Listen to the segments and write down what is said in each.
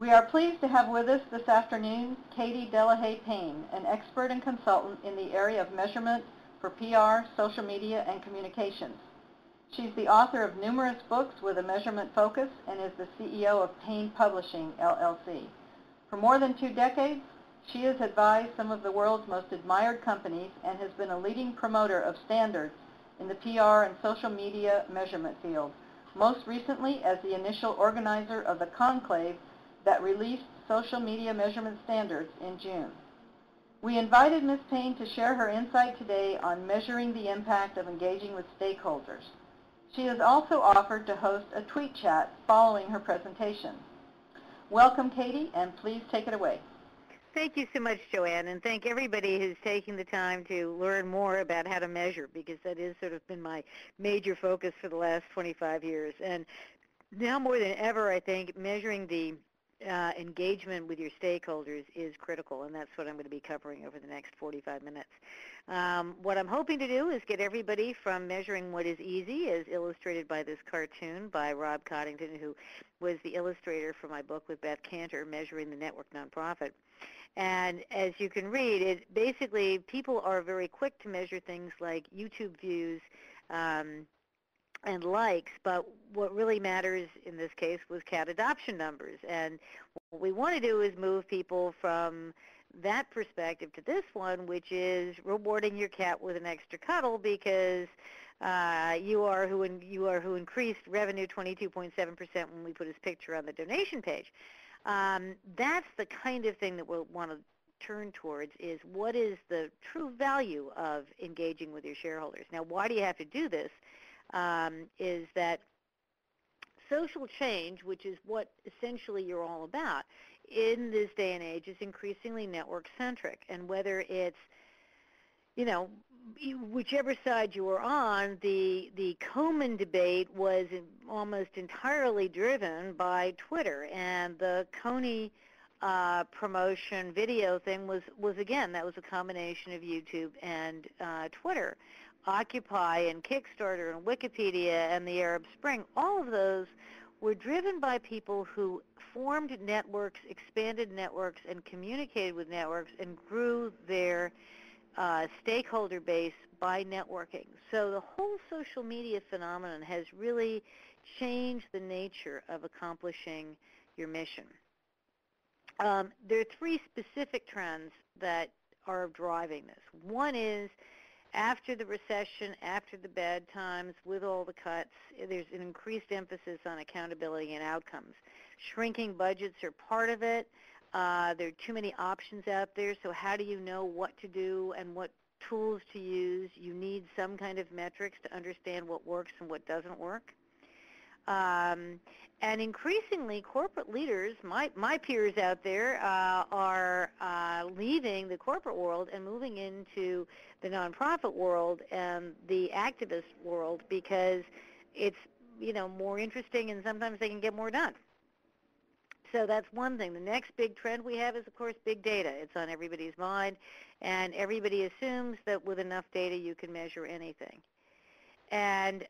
We are pleased to have with us this afternoon KTDRR Payne, an expert and consultant in the area of measurement for PR, social media, and communications. She's the author of numerous books with a measurement focus and is the CEO of Payne Publishing, LLC. For more than 2 decades, she has advised some of the world's most admired companies and has been a leading promoter of standards in the PR and social media measurement field, most recently as the initial organizer of the conclave that released social media measurement standards in June. We invited Ms. Payne to share her insight today on measuring the impact of engaging with stakeholders. She has also offered to host a tweet chat following her presentation. Welcome, Katie, and please take it away. Thank you so much, Joanne, and thank everybody who's taking the time to learn more about how to measure, because that has sort of been my major focus for the last 25 years. And now more than ever, I think measuring the engagement with your stakeholders is critical, and that's what I'm going to be covering over the next 45 minutes. What I'm hoping to do is get everybody from measuring what is easy, as illustrated by this cartoon by Rob Coddington, who was the illustrator for my book with Beth Cantor, Measuring the Network Nonprofit. And as you can read, it basically people are very quick to measure things like YouTube views, and likes, but what really matters in this case was cat adoption numbers. And what we want to do is move people from that perspective to this one, which is rewarding your cat with an extra cuddle because you are who increased revenue 22.7% when we put his picture on the donation page. That's the kind of thing that we'll want to turn towards, is what is the true value of engaging with your shareholders. Now, why do you have to do this? Is that social change, which is what essentially you're all about in this day and age, is increasingly network-centric. And whether it's, whichever side you were on, the Komen debate was almost entirely driven by Twitter, and the Coney promotion video thing was again, that was a combination of YouTube and Twitter. Occupy and Kickstarter and Wikipedia and the Arab Spring, all of those were driven by people who formed networks, expanded networks, and communicated with networks and grew their stakeholder base by networking. So the whole social media phenomenon has really changed the nature of accomplishing your mission. There are 3 specific trends that are driving this. One is, after the recession, after the bad times, with all the cuts, there's an increased emphasis on accountability and outcomes. Shrinking budgets are part of it. There are too many options out there, so how do you know what to do and what tools to use? You need some kind of metrics to understand what works and what doesn't work. And increasingly, corporate leaders, my peers out there, are leaving the corporate world and moving into the nonprofit world and the activist world, because it's more interesting, and sometimes they can get more done. So that's one thing. The next big trend we have is, of course, big data. It's on everybody's mind, and everybody assumes that with enough data you can measure anything. And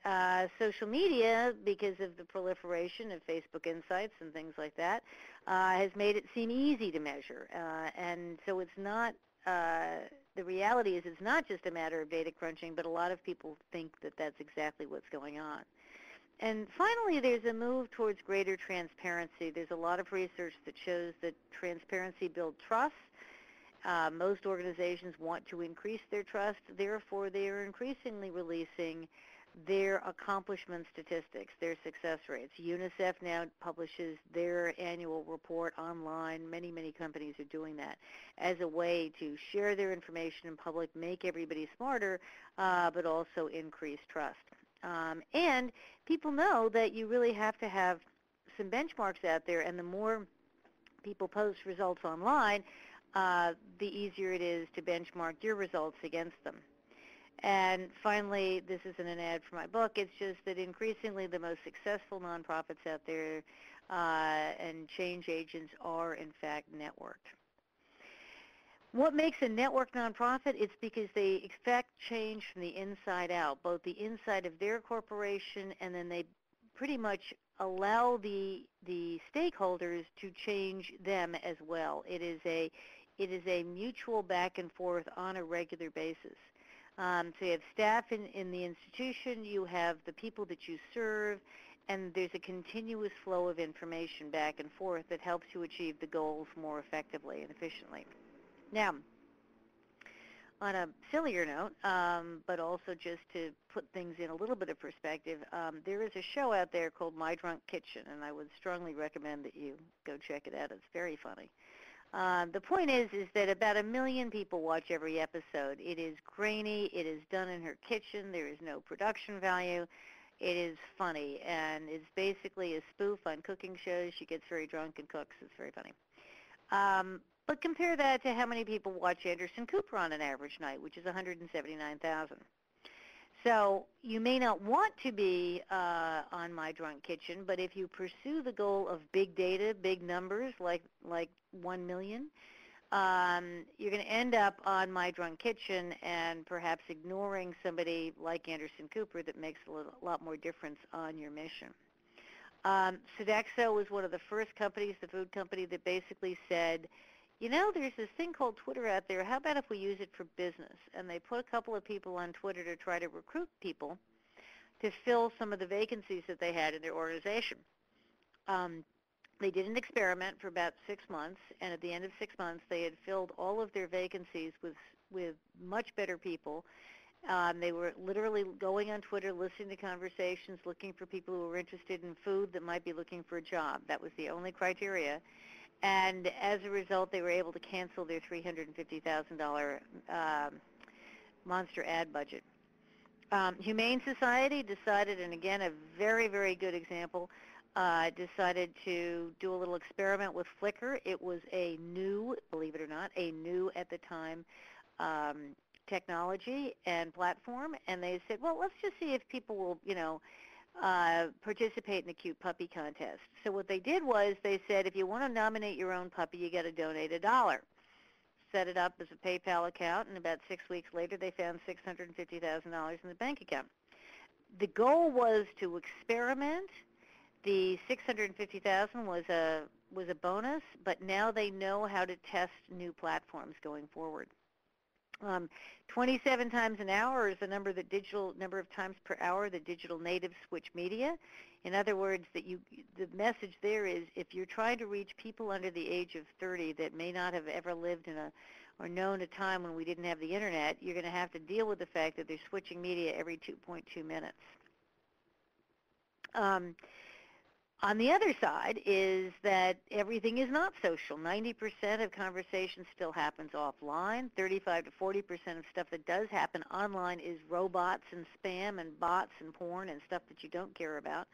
social media, because of the proliferation of Facebook Insights and things like that, has made it seem easy to measure. And so it's not, the reality is it's not just a matter of data crunching, but a lot of people think that that's exactly what's going on. And finally, there's a move towards greater transparency. There's a lot of research that shows that transparency builds trust. Most organizations want to increase their trust. Therefore, they are increasingly releasing their accomplishment statistics, their success rates. UNICEF now publishes their annual report online. Many, many companies are doing that as a way to share their information in public, make everybody smarter, but also increase trust. And people know that you really have to have some benchmarks out there, and the more people post results online, the easier it is to benchmark your results against them. And finally, this isn't an ad for my book, it's just that increasingly the most successful nonprofits out there and change agents are in fact networked. What makes a network nonprofit? It's because they effect change from the inside out, both the inside of their corporation, and then they pretty much allow the stakeholders to change them as well. It is a mutual back and forth on a regular basis. So you have staff in the institution, you have the people that you serve, and there's a continuous flow of information back and forth that helps you achieve the goals more effectively and efficiently. Now, on a sillier note, but also just to put things in a little bit of perspective, there is a show out there called My Drunk Kitchen, and I would strongly recommend that you go check it out. It's very funny. The point is that about 1 million people watch every episode. It is grainy. It is done in her kitchen. There is no production value. It is funny, and it's basically a spoof on cooking shows. She gets very drunk and cooks. It's very funny. But compare that to how many people watch Anderson Cooper on an average night, which is 179,000. So you may not want to be on My Drunk Kitchen, but if you pursue the goal of big data, big numbers, like 1 million, you're going to end up on My Drunk Kitchen and perhaps ignoring somebody like Anderson Cooper that makes a lot more difference on your mission. Sodexo was one of the first companies, the food company, that basically said, you know, there's this thing called Twitter out there. How about if we use it for business? And they put a couple of people on Twitter to try to recruit people to fill some of the vacancies that they had in their organization. They did an experiment for about 6 months, and at the end of 6 months, they had filled all of their vacancies with much better people. They were literally going on Twitter, listening to conversations, looking for people who were interested in food that might be looking for a job. That was the only criteria. And as a result, they were able to cancel their $350,000 monster ad budget. Humane Society decided, and again, a very, very good example, decided to do a little experiment with Flickr. It was a new, believe it or not, a new at the time technology and platform, and they said, well, let's just see if people will, participate in the cute puppy contest. So what they did was they said, if you want to nominate your own puppy, you got to donate $1. Set it up as a PayPal account, and about 6 weeks later, they found $650,000 in the bank account. The goal was to experiment. The $650,000 was a bonus, but now they know how to test new platforms going forward. 27 times an hour is the number of times per hour the digital natives switch media. In other words, the message there is, if you're trying to reach people under the age of 30 that may not have ever lived in or known a time when we didn't have the internet, you're going to have to deal with the fact that they're switching media every 2.2 minutes. On the other side is that everything is not social. 90% of conversation still happens offline. 35 to 40% of stuff that does happen online is robots and spam and bots and porn and stuff that you don't care about.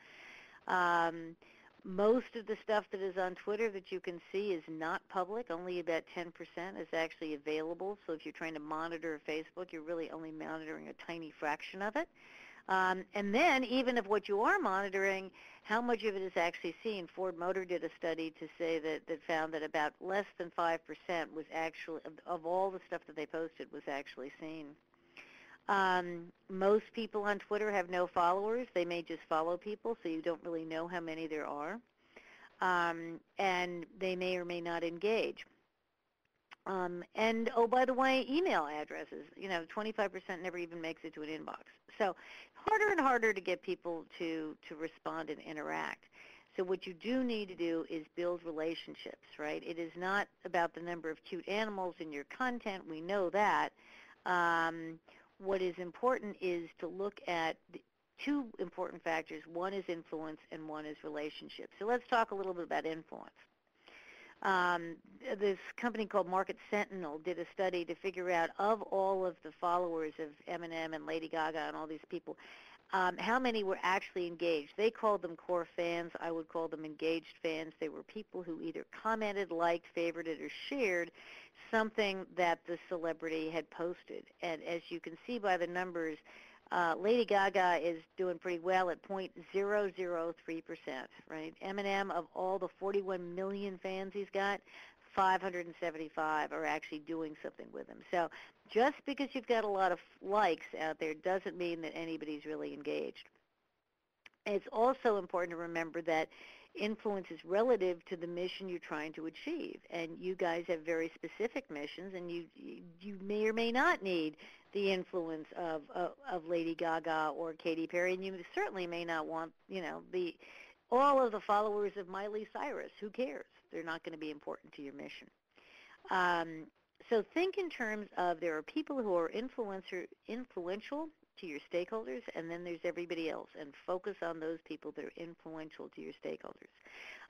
Most of the stuff that is on Twitter that you can see is not public. Only about 10% is actually available. So if you're trying to monitor Facebook, you're really only monitoring a tiny fraction of it. And then, even of what you are monitoring, how much of it is actually seen? Ford Motor did a study to say that found that about less than 5% was actually, of all the stuff that they posted, was actually seen. Most people on Twitter have no followers. They may just follow people, so you don't really know how many there are. And they may or may not engage. And, oh, by the way, email addresses. 25% never even makes it to an inbox. So harder and harder to get people to respond and interact. So what you do need to do is build relationships, right? It is not about the number of cute animals in your content. We know that. What is important is to look at the two important factors. One is influence and one is relationship. So let's talk a little bit about influence. This company called Market Sentinel did a study to figure out, of all of the followers of Eminem and Lady Gaga and all these people, how many were actually engaged. They called them core fans. I would call them engaged fans. They were people who either commented, liked, favorited, or shared something that the celebrity had posted. And as you can see by the numbers, Lady Gaga is doing pretty well at 0.003%, right? Eminem, of all the 41 million fans he's got, 575 are actually doing something with him. So just because you've got a lot of likes out there doesn't mean that anybody's really engaged. It's also important to remember that influence is relative to the mission you're trying to achieve, and you guys have very specific missions, and you may or may not need the influence of Lady Gaga or Katy Perry, and you certainly may not want, the all of the followers of Miley Cyrus. Who cares? They're not going to be important to your mission. So think in terms of there are people who are influential to your stakeholders, and then there's everybody else, and focus on those people that are influential to your stakeholders.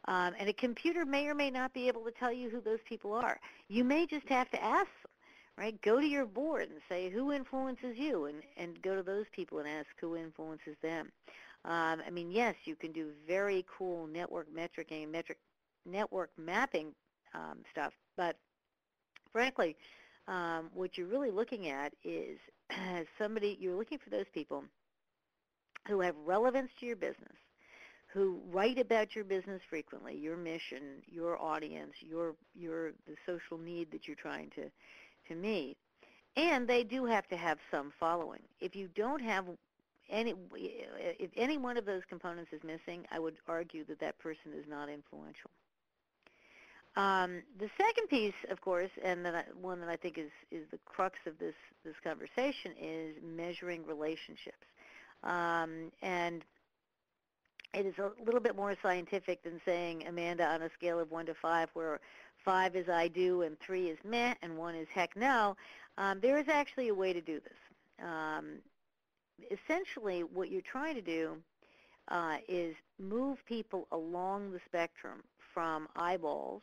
And a computer may or may not be able to tell you who those people are. You may just have to ask them, right? Go to your board and say, who influences you? And go to those people and ask who influences them. Yes, you can do very cool network network mapping stuff, but frankly, what you're really looking at is you're looking for those people who have relevance to your business, who write about your business frequently, your mission, your audience, the social need that you're trying to meet. And they do have to have some following. If you don't have if any one of those components is missing, I would argue that that person is not influential. The second piece, of course, and one that I think is the crux of this conversation, is measuring relationships. And it is a little bit more scientific than saying, Amanda, on a scale of 1 to 5, where 5 is I do and 3 is meh and 1 is heck no. There is actually a way to do this. Essentially, what you're trying to do is move people along the spectrum from eyeballs,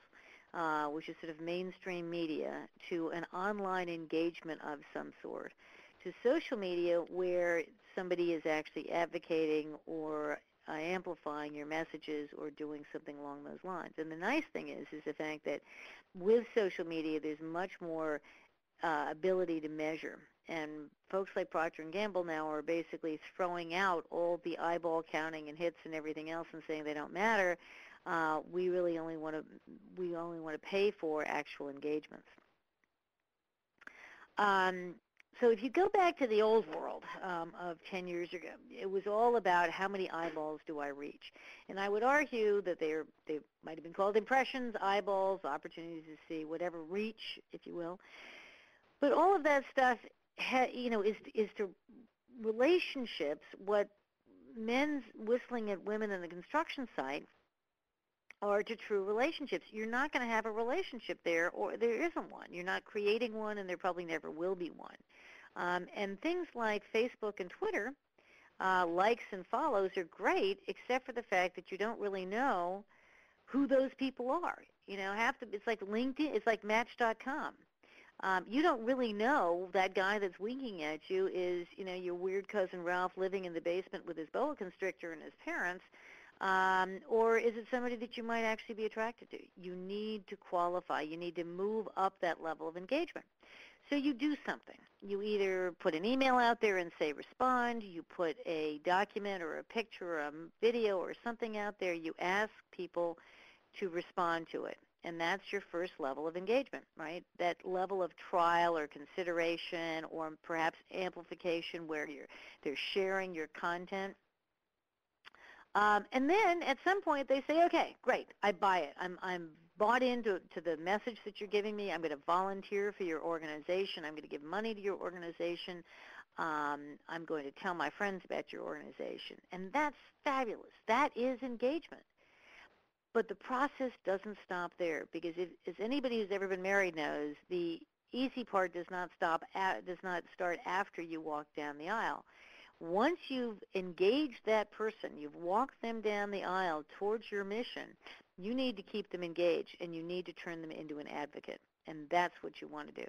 which is sort of mainstream media, to an online engagement of some sort, to social media where somebody is actually advocating or amplifying your messages or doing something along those lines. And the nice thing is the fact that with social media, there's much more ability to measure. And folks like Procter & Gamble now are basically throwing out all the eyeball counting and hits and everything else and saying they don't matter. We only want to pay for actual engagements. So if you go back to the old world of 10 years ago, it was all about how many eyeballs do I reach. And I would argue that they might have been called impressions, eyeballs, opportunities to see, whatever, reach, if you will. But all of that stuff, is to relationships what men's whistling at women in the construction site are to true relationships. You're not going to have a relationship there, or there isn't one. You're not creating one, and there probably never will be one. And things like Facebook and Twitter, likes and follows are great, except for the fact that you don't really know who those people are. It's like LinkedIn, it's like Match.com. You don't really know that guy that's winking at you is, your weird cousin Ralph living in the basement with his boa constrictor and his parents, or is it somebody that you might actually be attracted to? You need to qualify. You need to move up that level of engagement. So you do something. You either put an email out there and say respond, you put a document or a picture or a video or something out there, you ask people to respond to it. And that's your first level of engagement, right? That level of trial or consideration or perhaps amplification where they're sharing your content. And then at some point they say, okay, great, I buy it. I'm bought into the message that you're giving me. I'm going to volunteer for your organization. I'm going to give money to your organization. I'm going to tell my friends about your organization. And that's fabulous. That is engagement. But the process doesn't stop there, because as anybody who's ever been married knows, the easy part does not start after you walk down the aisle. Once you've engaged that person, you've walked them down the aisle towards your mission, you need to keep them engaged, and you need to turn them into an advocate, and that's what you want to do.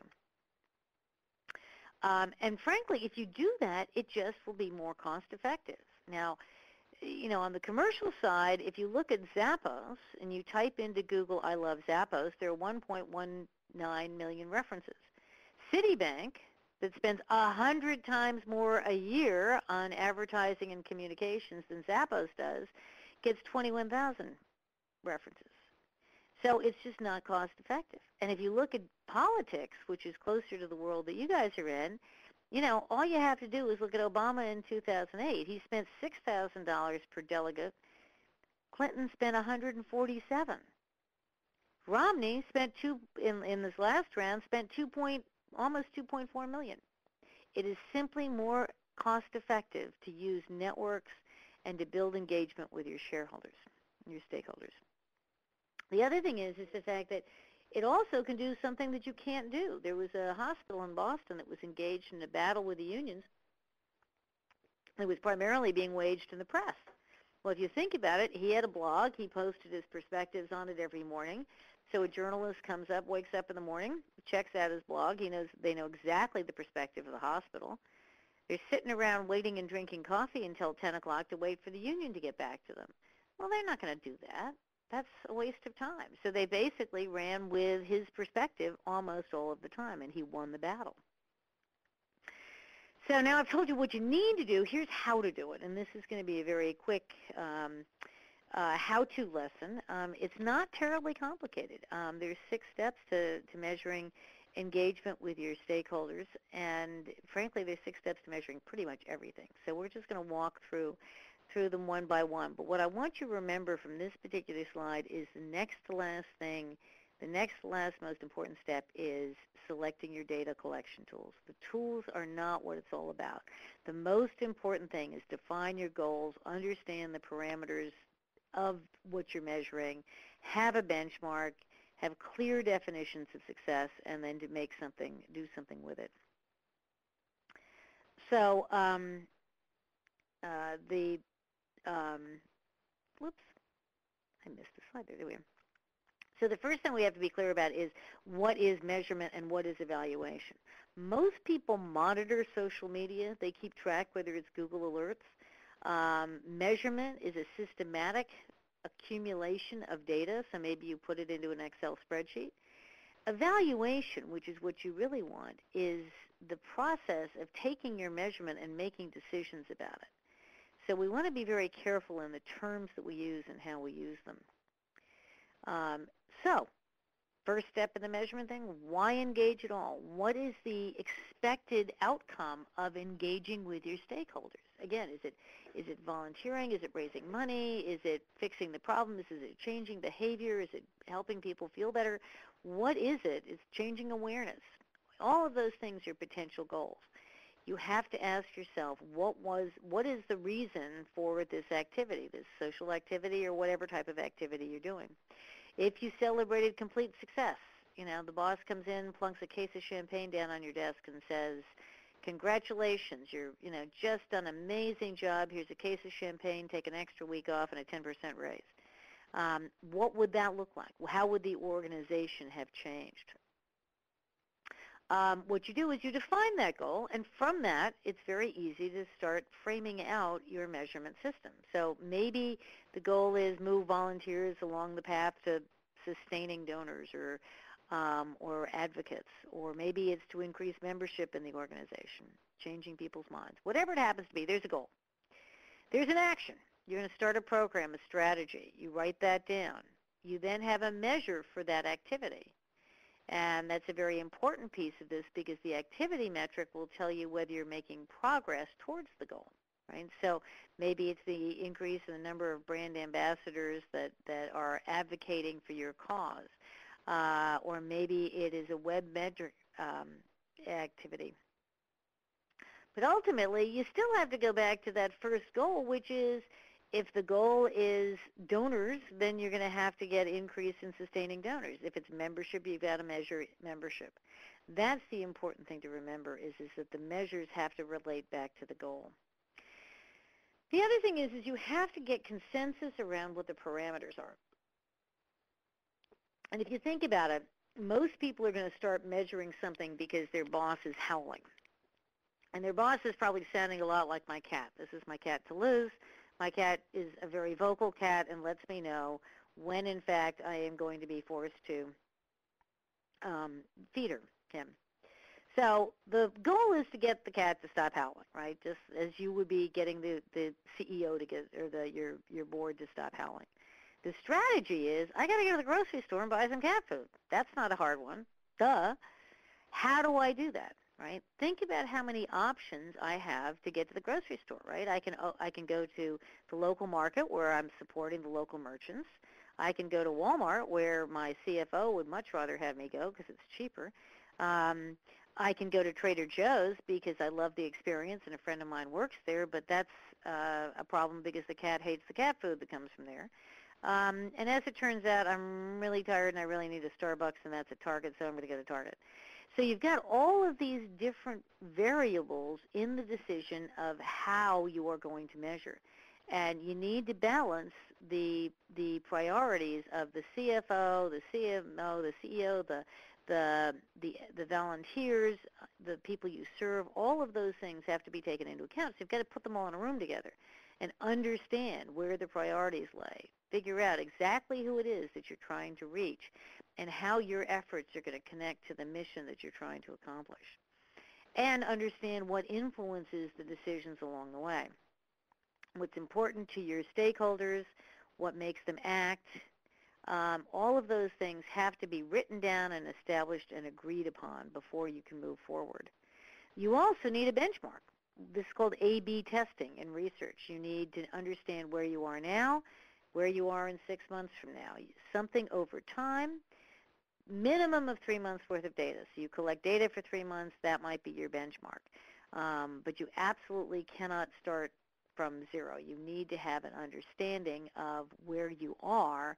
And frankly, if you do that, it just will be more cost effective. Now, on the commercial side, if you look at Zappos and you type into Google, I love Zappos, there are 1.19 million references. Citibank, that spends 100 times more a year on advertising and communications than Zappos does, gets 21,000 references. So it's just not cost effective. And if you look at politics, which is closer to the world that you guys are in, all you have to do is look at Obama in 2008. He spent $6,000 per delegate. Clinton spent 147. Romney spent in this last round spent almost 2.4 million. It is simply more cost effective to use networks and to build engagement with your shareholders, your stakeholders. The other thing is the fact that it also can do something that you can't do. There was a hospital in Boston that was engaged in a battle with the unions. It was primarily being waged in the press. Well, if you think about it, he had a blog. He posted his perspectives on it every morning. So a journalist wakes up in the morning, checks out his blog. They know exactly the perspective of the hospital. They're sitting around waiting and drinking coffee until 10 o'clock to wait for the union to get back to them. Well, they're not going to do that. That's a waste of time. So they basically ran with his perspective almost all of the time, and he won the battle. So now I've told you what you need to do. Here's how to do it, and this is going to be a very quick how-to lesson. It's not terribly complicated. There's 6 steps to measuring engagement with your stakeholders, and frankly, there's 6 steps to measuring pretty much everything. So we're just going to walk through them one by one. But what I want you to remember from this particular slide is the next to last thing, the next to last most important step is selecting your data collection tools. The tools are not what it's all about. The most important thing is define your goals, understand the parameters of what you're measuring, have a benchmark, have clear definitions of success, and then to do something with it. So whoops, I missed the slide there. There we are. So the first thing we have to be clear about is what is measurement and what is evaluation. Most people monitor social media. They keep track, whether it's Google Alerts. Measurement is a systematic accumulation of data, so maybe you put it into an Excel spreadsheet. Evaluation, which is what you really want, is the process of taking your measurement and making decisions about it. So we want to be very careful in the terms that we use and how we use them. So first step in the measurement thing, why engage at all? What is the expected outcome of engaging with your stakeholders? Again, is it volunteering? Is it raising money? Is it fixing the problems? Is it changing behavior? Is it helping people feel better? What is it? It's changing awareness. All of those things are potential goals. You have to ask yourself, what is the reason for this activity, this social activity or whatever type of activity you're doing? If you celebrated complete success, the boss comes in, plunks a case of champagne down on your desk and says, congratulations, you're, just done an amazing job. Here's a case of champagne, take an extra week off and a 10% raise. What would that look like? How would the organization have changed? What you do is you define that goal, and from that, it's very easy to start framing out your measurement system. So maybe the goal is move volunteers along the path to sustaining donors or advocates, or maybe it's to increase membership in the organization, changing people's minds. Whatever it happens to be, there's a goal. There's an action. You're going to start a program, a strategy. You write that down. You then have a measure for that activity. And that's a very important piece of this because the activity metric will tell you whether you're making progress towards the goal, right? So maybe it's the increase in the number of brand ambassadors that are advocating for your cause, or maybe it is a web metric activity. But ultimately, you still have to go back to that first goal, which is if the goal is donors, then you're going to have to get increase in sustaining donors. If it's membership, you've got to measure membership. That's the important thing to remember is that the measures have to relate back to the goal. The other thing is you have to get consensus around what the parameters are. And if you think about it, most people are going to start measuring something because their boss is howling. And their boss is probably sounding a lot like my cat. This is my cat Toulouse. My cat is a very vocal cat and lets me know when, in fact, I am going to be forced to feed him. So the goal is to get the cat to stop howling, right? Just as you would be getting the CEO to get, or your board to stop howling. The strategy is, I got to go to the grocery store and buy some cat food. That's not a hard one. Duh. How do I do that? right? Think about how many options I have to get to the grocery store, right? I can go to the local market where I'm supporting the local merchants. I can go to Walmart where my CFO would much rather have me go because it's cheaper. Um, I can go to Trader Joe's because I love the experience and a friend of mine works there, but that's a problem because the cat hates the cat food that comes from there. And as it turns out, I'm really tired and I really need a Starbucks, and that's at Target, so I'm going to go to Target. So you've got all of these different variables in the decision of how you are going to measure. And you need to balance the priorities of the CFO, the CMO, the CEO, the volunteers, the people you serve. All of those things have to be taken into account. So you've got to put them all in a room together and understand where the priorities lay. Figure out exactly who it is that you're trying to reach and how your efforts are going to connect to the mission that you're trying to accomplish. And understand what influences the decisions along the way. What's important to your stakeholders, what makes them act. All of those things have to be written down and established and agreed upon before you can move forward. You also need a benchmark. This is called A/B testing in research. You need to understand where you are now, where you are in 6 months from now. Something over time, minimum of 3 months worth of data. So you collect data for 3 months, that might be your benchmark. But you absolutely cannot start from zero. You need to have an understanding of where you are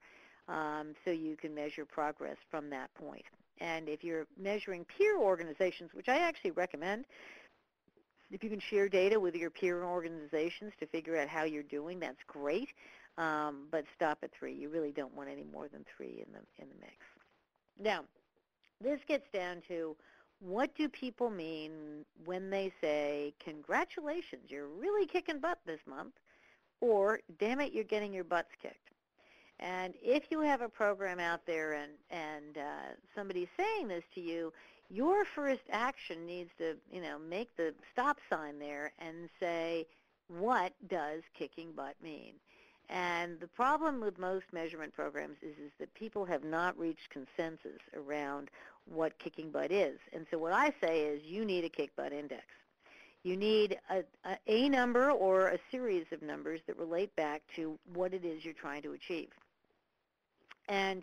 so you can measure progress from that point. And if you're measuring peer organizations, which I actually recommend, if you can share data with your peer organizations to figure out how you're doing, that's great. But stop at 3. You really don't want any more than 3 in the mix. Now, this gets down to what do people mean when they say, congratulations, you're really kicking butt this month, or damn it, you're getting your butts kicked. And if you have a program out there and somebody's saying this to you, your first action needs to, make the stop sign there and say, what does kicking butt mean? And the problem with most measurement programs is that people have not reached consensus around what kicking butt is. And so what I say is you need a kick butt index. You need a number or a series of numbers that relate back to what it is you're trying to achieve. And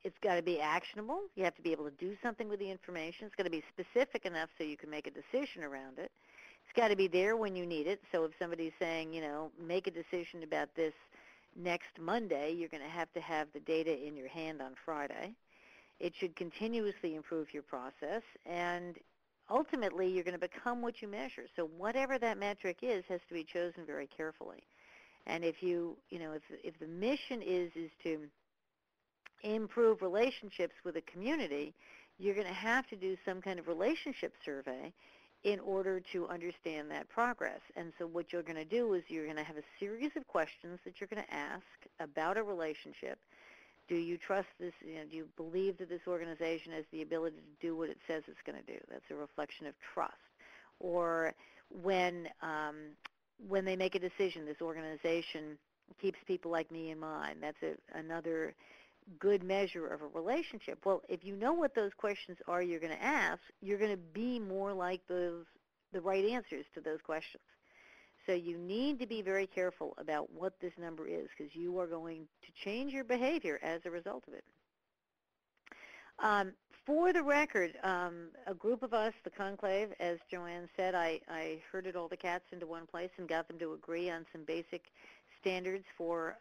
it's got to be actionable. You have to be able to do something with the information. It's got to be specific enough so you can make a decision around it. It's got to be there when you need it. So if somebody's saying, make a decision about this next Monday, you're going to have the data in your hand on Friday. It should continuously improve your process, and ultimately you're going to become what you measure. So whatever that metric is has to be chosen very carefully. And if if the mission is to improve relationships with a community, you're going to have to do some kind of relationship survey in order to understand that progress. And so what you're going to do is you're going to have a series of questions that you're going to ask about a relationship. Do you trust this? Do you believe that this organization has the ability to do what it says it's going to do? That's a reflection of trust. Or when they make a decision, this organization keeps people like me in mind. That's another good measure of a relationship. Well, if you know what those questions are you're going to ask, you're going to be more like the right answers to those questions. So you need to be very careful about what this number is, because you are going to change your behavior as a result of it. For the record, a group of us, the conclave, as Joanne said, I herded all the cats into one place and got them to agree on some basic standards for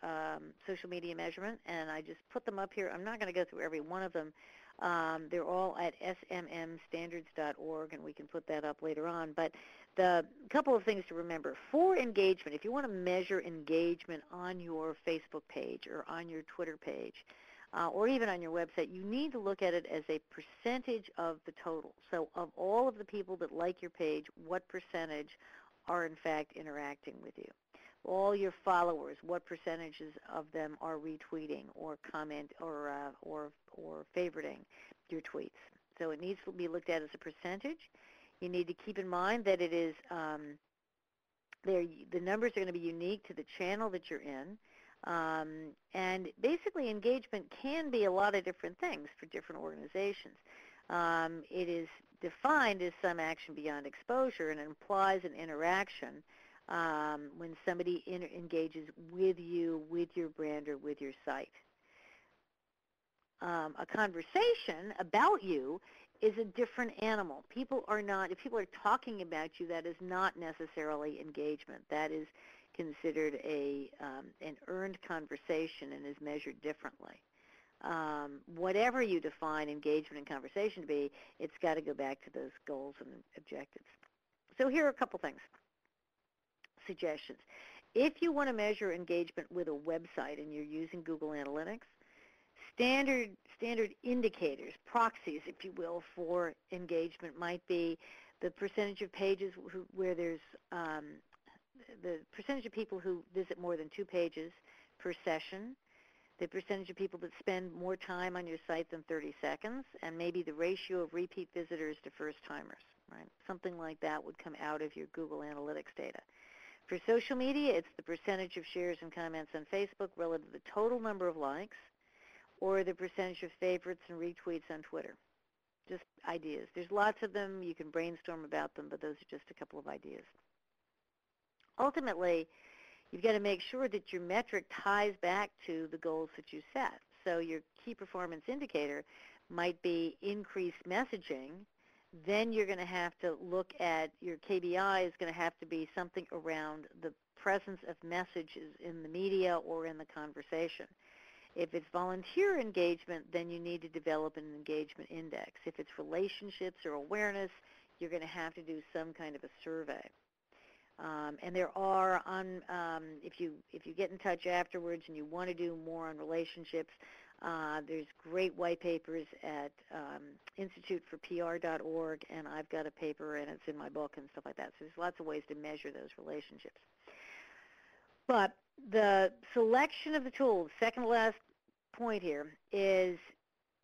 social media measurement, and I just put them up here. I'm not going to go through every one of them. They're all at smmstandards.org, and we can put that up later on. But the couple of things to remember. For engagement, if you want to measure engagement on your Facebook page or on your Twitter page, or even on your website, you need to look at it as a percentage of the total. So of all of the people that like your page, what percentage are in fact interacting with you? All your followers, what percentages of them are retweeting or comment or favoriting your tweets? So it needs to be looked at as a percentage. You need to keep in mind that it is the numbers are going to be unique to the channel that you're in. And basically engagement can be a lot of different things for different organizations. It is defined as some action beyond exposure, and it implies an interaction when somebody engages with you, with your brand, or with your site. A conversation about you is a different animal. People are not, if people are talking about you, that is not necessarily engagement. That is considered an earned conversation and is measured differently. Whatever you define engagement and conversation to be, it's got to go back to those goals and objectives. So here are a couple things, suggestions. If you want to measure engagement with a website and you're using Google Analytics, standard indicators, proxies, if you will, for engagement might be the percentage of pages where there's the percentage of people who visit more than 2 pages per session, the percentage of people that spend more time on your site than 30 seconds, and maybe the ratio of repeat visitors to first-timers, right? Something like that would come out of your Google Analytics data. For social media, it's the percentage of shares and comments on Facebook relative to the total number of likes, or the percentage of favorites and retweets on Twitter. Just ideas. There's lots of them. You can brainstorm about them, but those are just a couple of ideas. Ultimately, you've got to make sure that your metric ties back to the goals that you set. So your key performance indicator might be increased messaging. Then you're going to have to look at your KBI is going to have to be something around the presence of messages in the media or in the conversation. If it's volunteer engagement, then you need to develop an engagement index. If it's relationships or awareness, you're going to have to do some kind of a survey. And there are, if you get in touch afterwards and you want to do more on relationships, there's great white papers at instituteforpr.org, and I've got a paper, and it's in my book and stuff like that. So there's lots of ways to measure those relationships. But the selection of the tools, second to last point here, is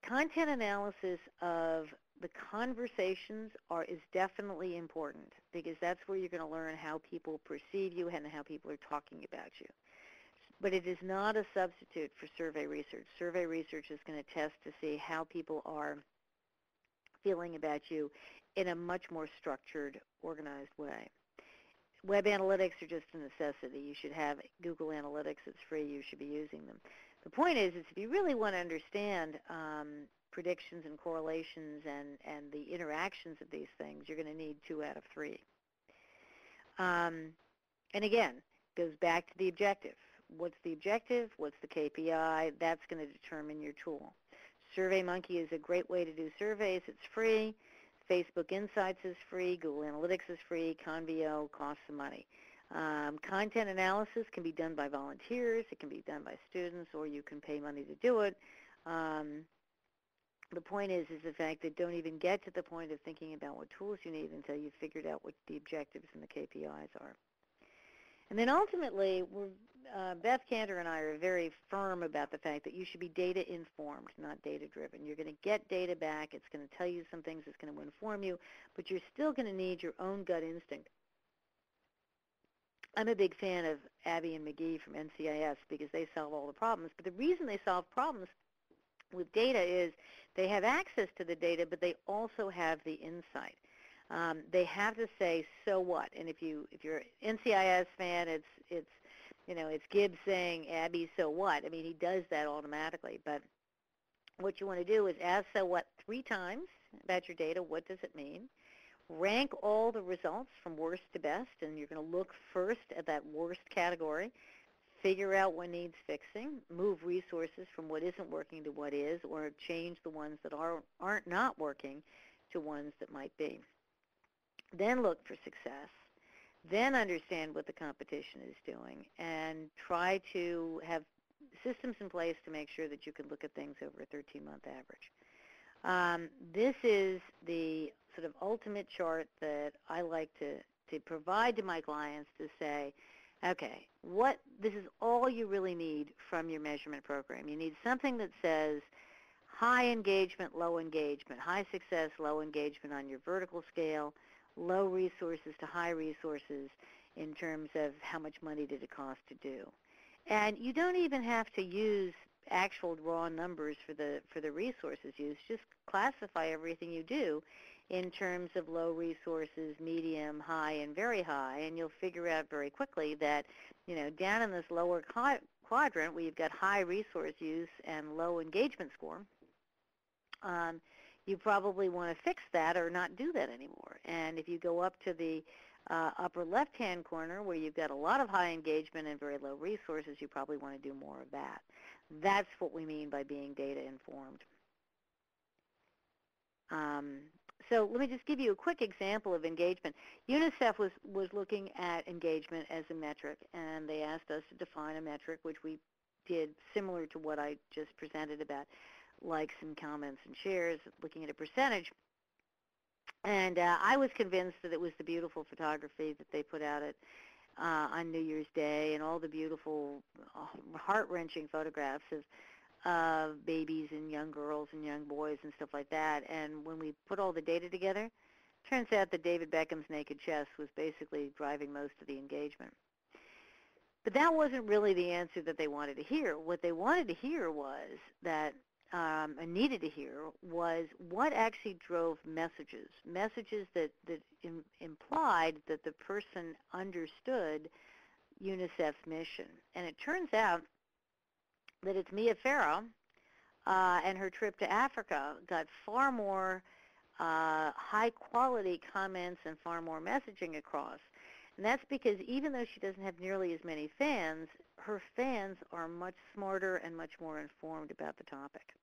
content analysis of the conversations is definitely important, because that's where you're going to learn how people perceive you and how people are talking about you. But it is not a substitute for survey research. Survey research is going to test to see how people are feeling about you in a much more structured, organized way. Web analytics are just a necessity. You should have Google Analytics. It's free. You should be using them. The point is if you really want to understand predictions and correlations and the interactions of these things, you're going to need 2 out of 3. And again, goes back to the objective. What's the objective? What's the KPI? That's going to determine your tool. SurveyMonkey is a great way to do surveys. It's free. Facebook Insights is free. Google Analytics is free. Convio costs some money. Content analysis can be done by volunteers. It can be done by students, or you can pay money to do it. The point is the fact that don't even get to the point of thinking about what tools you need until you've figured out what the objectives and the KPIs are. And then ultimately, Beth Cantor and I are very firm about the fact that you should be data-informed, not data-driven. You're going to get data back. It's going to tell you some things. It's going to inform you, but you're still going to need your own gut instinct. I'm a big fan of Abby and McGee from NCIS because they solve all the problems. But the reason they solve problems with data is they have access to the data, but they also have the insight. They have to say, so what? And if you're an NCIS fan, it's Gibbs saying, Abby, so what? I mean, he does that automatically. But what you want to do is ask so what 3 times about your data. What does it mean? Rank all the results from worst to best, and you're going to look first at that worst category. Figure out what needs fixing. Move resources from what isn't working to what is, or change the ones that aren't not working to ones that might be. Then look for success. Then understand what the competition is doing, and try to have systems in place to make sure that you can look at things over a 13-month average. This is the sort of ultimate chart that I like to provide to my clients to say, okay, this is all you really need from your measurement program. You need something that says high engagement, low engagement, high success, low engagement on your vertical scale, low resources to high resources in terms of how much money did it cost to do. And you don't even have to use actual raw numbers for the resources used. Just classify everything you do in terms of low resources, medium, high, and very high, and you'll figure out very quickly that, down in this lower quadrant where you've got high resource use and low engagement score, you probably want to fix that or not do that anymore. And if you go up to the upper left-hand corner where you've got a lot of high engagement and very low resources, you probably want to do more of that. That's what we mean by being data informed. So let me just give you a quick example of engagement. UNICEF was looking at engagement as a metric, and they asked us to define a metric, which we did similar to what I just presented about likes and comments and shares, looking at a percentage. And I was convinced that it was the beautiful photography that they put out on New Year's Day, and all the beautiful, heart-wrenching photographs of babies and young girls and young boys and stuff like that. And when we put all the data together, turns out that David Beckham's naked chest was basically driving most of the engagement. But that wasn't really the answer that they wanted to hear. What they wanted to hear was that, and needed to hear, was what actually drove messages that implied that the person understood UNICEF's mission. And it turns out that it's Mia Farrow and her trip to Africa got far more high-quality comments and far more messaging across. And that's because even though she doesn't have nearly as many fans, her fans are much smarter and much more informed about the topic.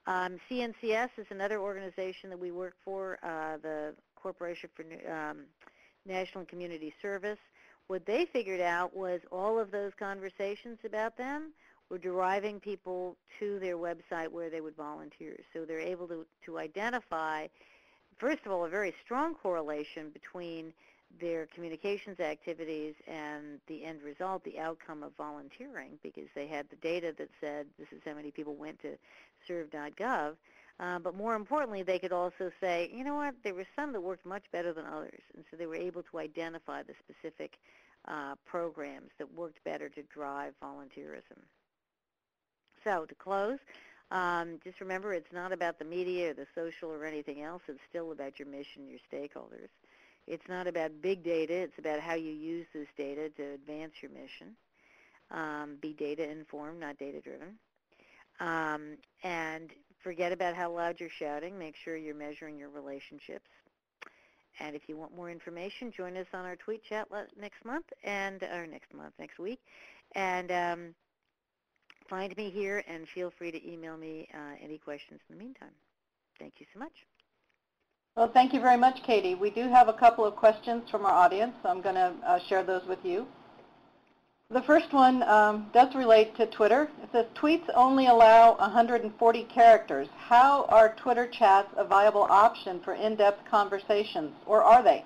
CNCS is another organization that we work for, the Corporation for National and Community Service. What they figured out was all of those conversations about them were driving people to their website where they would volunteer. So they're able to identify, first of all, a very strong correlation between their communications activities and the end result, the outcome of volunteering, because they had the data that said this is how many people went to serve.gov. But more importantly, they could also say, you know what, there were some that worked much better than others. And so they were able to identify the specific programs that worked better to drive volunteerism. So to close, just remember, it's not about the media or the social or anything else. It's still about your mission, your stakeholders. It's not about big data. It's about how you use this data to advance your mission. Be data informed, not data driven. And forget about how loud you're shouting. Make sure you're measuring your relationships. And if you want more information, join us on our tweet chat next week. And find me here, and feel free to email me any questions in the meantime. Thank you so much. Well, thank you very much, Katie. We do have a couple of questions from our audience, so I'm going to share those with you. The first one does relate to Twitter. It says, tweets only allow 140 characters. How are Twitter chats a viable option for in-depth conversations, or are they?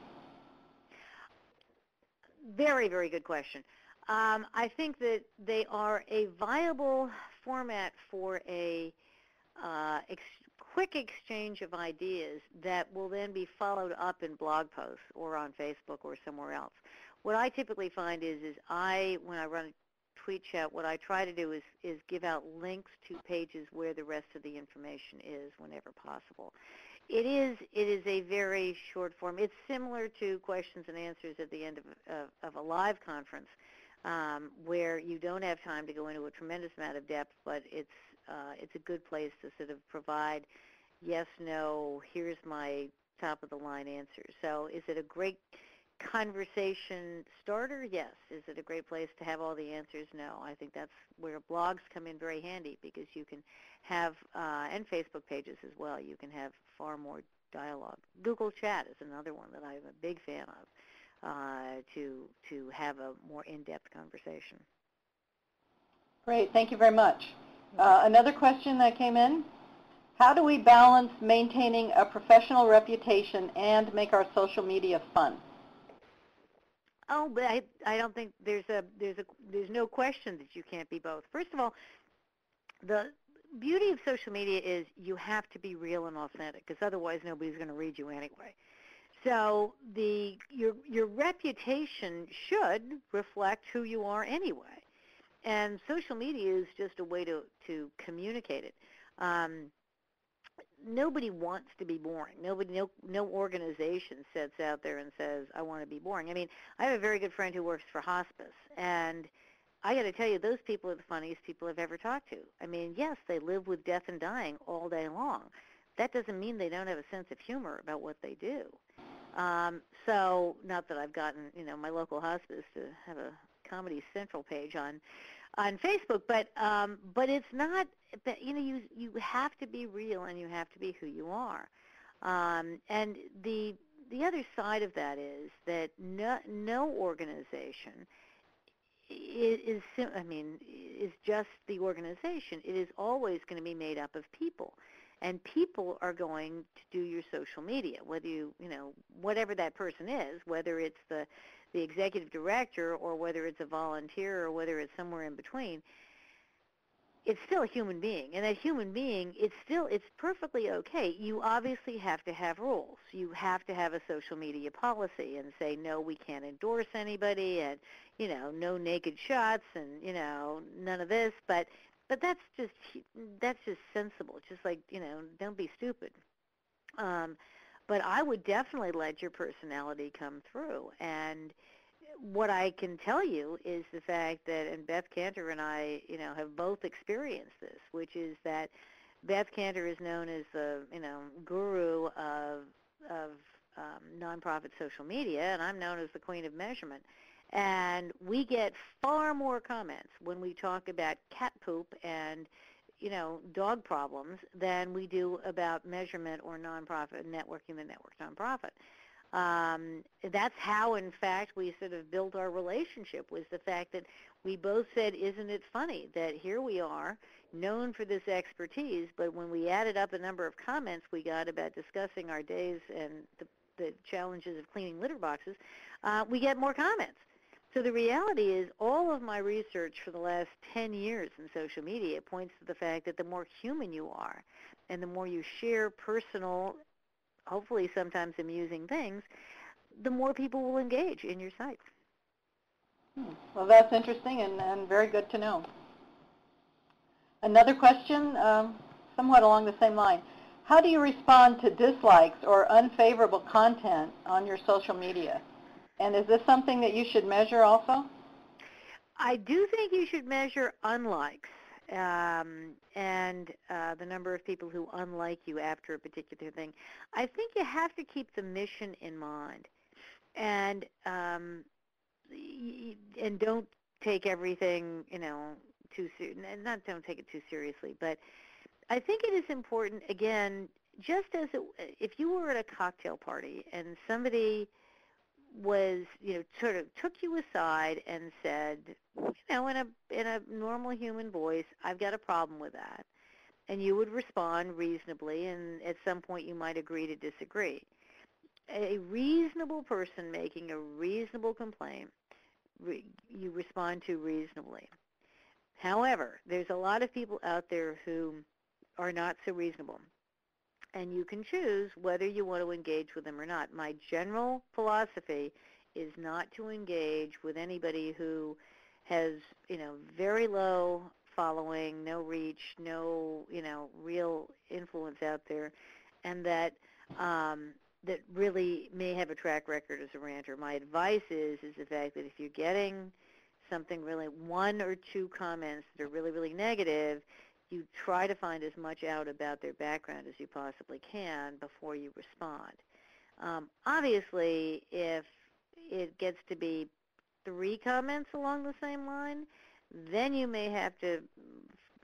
Very, very good question. I think that they are a viable format for a quick exchange of ideas that will then be followed up in blog posts or on Facebook or somewhere else. What I typically find is when I run a tweet chat, what I try to do is give out links to pages where the rest of the information is whenever possible. It is a very short form. It's similar to questions and answers at the end of a live conference, where you don't have time to go into a tremendous amount of depth, but it's a good place to sort of provide yes, no, here's my top-of-the-line answer. So is it a great conversation starter? Yes. Is it a great place to have all the answers? No. I think that's where blogs come in very handy, because you can have, and Facebook pages as well, you can have far more dialogue. Google Chat is another one that I'm a big fan of, to have a more in-depth conversation. Great. Thank you very much. Another question that came in. How do we balance maintaining a professional reputation and make our social media fun? Oh, but I don't think there's no question that you can't be both. First of all, the beauty of social media is you have to be real and authentic, because otherwise nobody's going to read you anyway. So your reputation should reflect who you are anyway, and social media is just a way to communicate it. nobody wants to be boring. No organization sets out there and says, I want to be boring. I mean, I have a very good friend who works for hospice, and I got to tell you, those people are the funniest people I've ever talked to. I mean, yes, they live with death and dying all day long. That doesn't mean they don't have a sense of humor about what they do. So, not that I've gotten, my local hospice to have a Comedy Central page on Facebook, but it's not. You have to be real and you have to be who you are. And the other side of that is that no organization is just the organization. It is always going to be made up of people. And people are going to do your social media, whether whatever that person is, whether it's the executive director or whether it's a volunteer or whether it's somewhere in between. It's still a human being, and that human being, it's perfectly okay. You obviously have to have rules. You have to have a social media policy and say, no, we can't endorse anybody, and, no naked shots, and, none of this, but that's just sensible. It's just like, don't be stupid. But I would definitely let your personality come through, and what I can tell you is the fact that, and Beth Cantor and I, have both experienced this, which is that Beth Cantor is known as the, guru of nonprofit social media, and I'm known as the queen of measurement. And we get far more comments when we talk about cat poop and, dog problems than we do about measurement or nonprofit networking the network nonprofit. That's how, in fact, we sort of built our relationship, was the fact that we both said, isn't it funny that here we are, known for this expertise, but when we added up the number of comments we got about discussing our days and the challenges of cleaning litter boxes, we get more comments. So the reality is all of my research for the last 10 years in social media points to the fact that the more human you are and the more you share personal, hopefully sometimes amusing things, the more people will engage in your site. Well, that's interesting and very good to know. Another question, somewhat along the same line. How do you respond to dislikes or unfavorable content on your social media? And is this something that you should measure also? I do think you should measure unlikes. And the number of people who unlike you after a particular thing. I think you have to keep the mission in mind, and don't take everything, too not don't take it too seriously. But I think it is important, again, just as if you were at a cocktail party and somebody was, sort of took you aside and said, in a normal human voice, I've got a problem with that. And you would respond reasonably, and at some point you might agree to disagree. A reasonable person making a reasonable complaint, you respond to reasonably. However, there's a lot of people out there who are not so reasonable. And you can choose whether you want to engage with them or not. My general philosophy is not to engage with anybody who has, very low following, no reach, no, real influence out there, and that that really may have a track record as a ranter. My advice is the fact that if you're getting something really, one or two comments that are really, really negative, you try to find as much out about their background as you possibly can before you respond. Obviously, if it gets to be 3 comments along the same line, then you may have to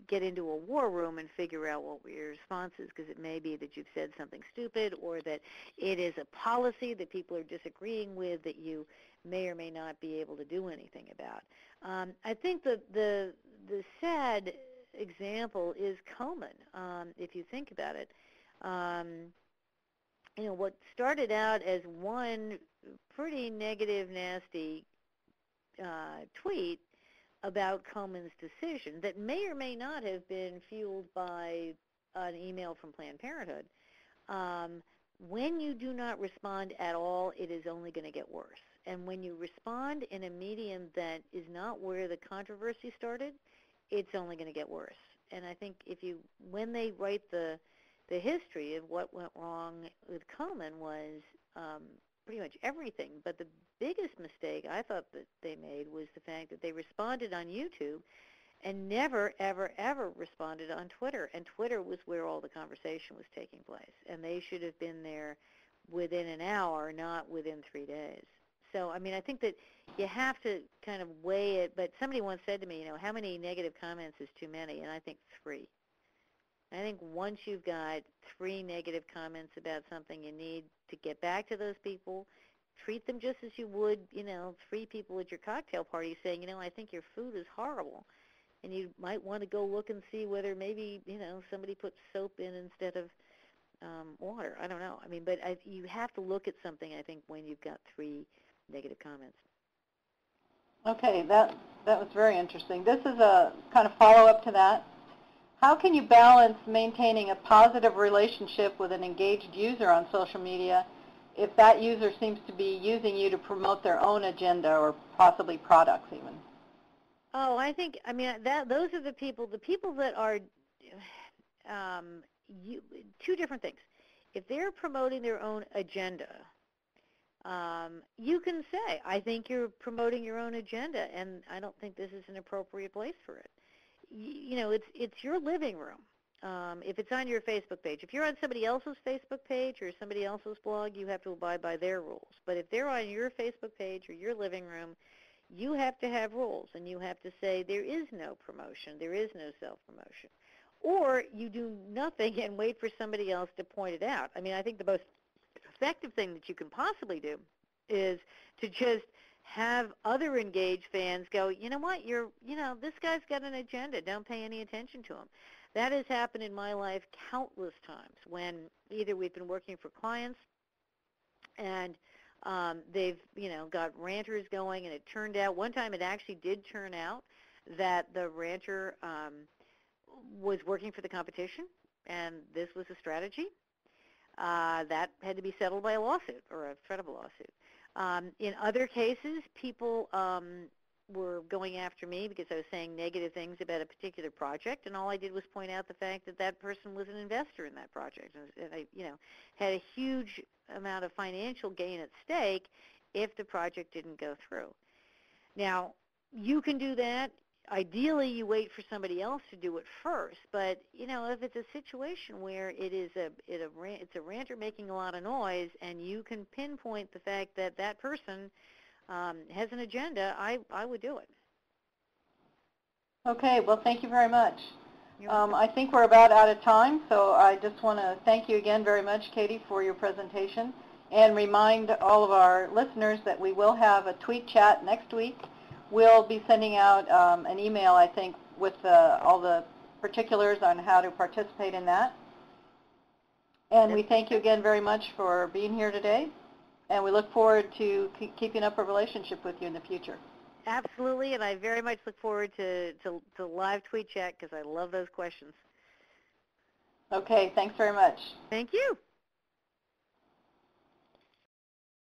get into a war room and figure out what your response is, because it may be that you've said something stupid or that it is a policy that people are disagreeing with that you may or may not be able to do anything about. I think the sad example is Komen, if you think about it. What started out as one pretty negative, nasty tweet about Komen's decision that may or may not have been fueled by an email from Planned Parenthood. When you do not respond at all, it is only going to get worse. And when you respond in a medium that is not where the controversy started, it's only going to get worse. And I think when they write the the history of what went wrong with Komen was pretty much everything. But the biggest mistake I thought that they made was the fact that they responded on YouTube and never, ever, ever responded on Twitter. And Twitter was where all the conversation was taking place. And they should have been there within an hour, not within 3 days. So, I mean, I think that you have to kind of weigh it. But somebody once said to me, you know, how many negative comments is too many? And I think 3. I think once you've got 3 negative comments about something, you need to get back to those people, treat them just as you would, you know, 3 people at your cocktail party saying, you know, I think your food is horrible. And you might want to go look and see whether maybe, you know, somebody put soap in instead of water. I don't know. I mean, but you have to look at something, I think, when you've got 3 negative comments. Okay, that was very interesting. This is a kind of follow-up to that. How can you balance maintaining a positive relationship with an engaged user on social media if that user seems to be using you to promote their own agenda or possibly products even? Oh, I think, I mean, those are the people that are, 2 different things. If they're promoting their own agenda, you can say, I think you're promoting your own agenda, and I don't think this is an appropriate place for it. You know, it's your living room. If it's on your Facebook page, if you're on somebody else's Facebook page or somebody else's blog, you have to abide by their rules. But if they're on your Facebook page or your living room, you have to have rules, and you have to say there is no promotion, there is no self-promotion. Or you do nothing and wait for somebody else to point it out. I mean, I think the most effective thing that you can possibly do is to just have other engaged fans go, you know what, this guy's got an agenda, don't pay any attention to him. That has happened in my life countless times when either we've been working for clients and they've, got ranters going, and it turned out, one time it actually did turn out that the ranter was working for the competition, and this was a strategy. That had to be settled by a lawsuit or a threat of a lawsuit. In other cases, people were going after me because I was saying negative things about a particular project, and all I did was point out the fact that that person was an investor in that project, and I, had a huge amount of financial gain at stake if the project didn't go through. Now, you can do that. Ideally, you wait for somebody else to do it first, but, if it's a situation where it's a ranter making a lot of noise and you can pinpoint the fact that that person has an agenda, I would do it. Okay, well, thank you very much. I think we're about out of time, so I just want to thank you again very much, Katie, for your presentation, and remind all of our listeners that we will have a tweet chat next week. We'll be sending out an email, I think, with all the particulars on how to participate in that. And we thank you again very much for being here today, and we look forward to keeping up a relationship with you in the future. Absolutely, and I very much look forward to live tweet chat because I love those questions. Okay, thanks very much. Thank you.